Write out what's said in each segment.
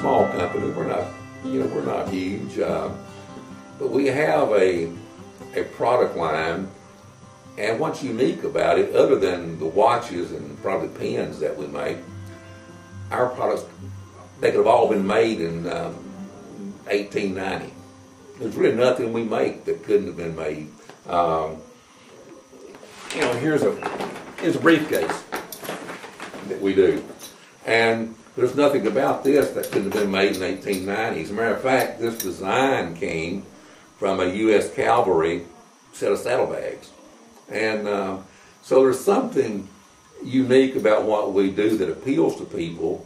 small company. We're not, we're not huge, but we have a product line. And what's unique about it, other than the watches and probably pens that we make, our products, they could have all been made in 1890. There's really nothing we make that couldn't have been made. Here's a briefcase that we do. And there's nothing about this that couldn't have been made in the 1890s. As a matter of fact, this design came from a U.S. Cavalry set of saddlebags. And so there's something unique about what we do that appeals to people.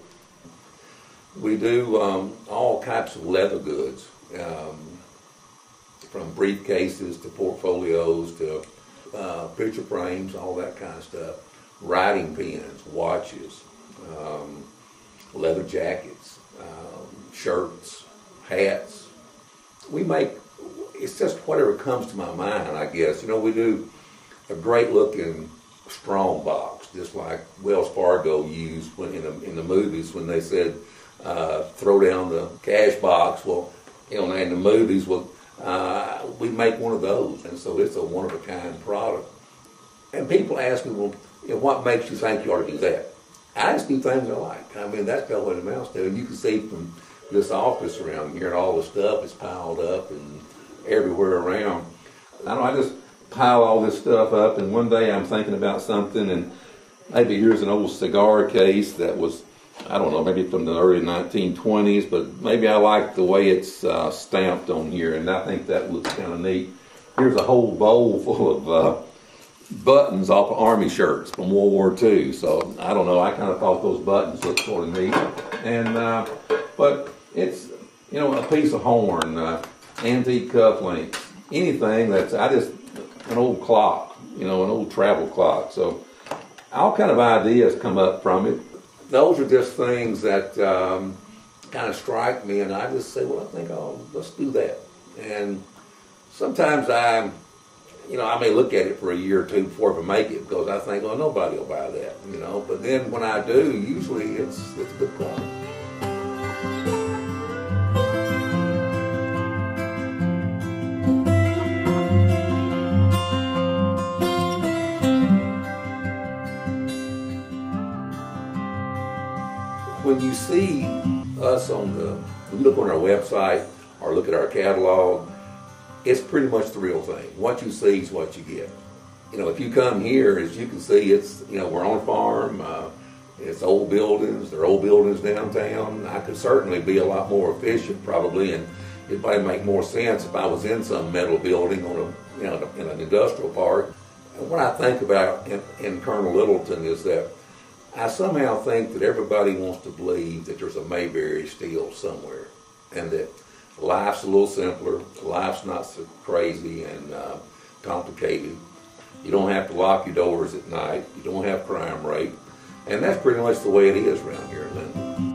We do all types of leather goods, from briefcases to portfolios to picture frames, all that kind of stuff. Writing pens, watches, leather jackets, shirts, hats. We make, it's just whatever comes to my mind, I guess. We do a great looking strong box, just like Wells Fargo used when in the movies when they said throw down the cash box. Well, in the movies, we make one of those, and so it's a one of a kind product. And people ask me, well, what makes you think you ought to do that? I just do things I like. I mean, that's kind of what it amounts to. And you can see from this office around here, and all the stuff is piled up and everywhere around. I just pile all this stuff up, and one day I'm thinking about something, and maybe here's an old cigar case that was, I don't know, maybe from the early 1920s, but maybe I like the way it's stamped on here, and I think that looks kind of neat. Here's a whole bowl full of buttons off of Army shirts from World War II, so I don't know, I kind of thought those buttons looked sort of neat. And but it's, a piece of horn, antique cufflinks, anything that's, an old clock, an old travel clock. So all kind of ideas come up from it. Those are just things that kind of strike me, and I just say, well, I think, let's do that. And sometimes I may look at it for a year or two before I make it, because I think, well, nobody will buy that, But then when I do, usually it's a good product. When you see us you look on our website or look at our catalog, it's pretty much the real thing. What you see is what you get. If you come here, as you can see, it's, we're on a farm, it's old buildings, there are old buildings downtown. I could certainly be a lot more efficient probably, and it'd probably make more sense if I was in some metal building on in an industrial park. And what I think about in Colonel Littleton is that I somehow think that everybody wants to believe that there's a Mayberry still somewhere, and that life's a little simpler, life's not so crazy and complicated. You don't have to lock your doors at night, you don't have crime rate, and that's pretty much the way it is around here in Littleton.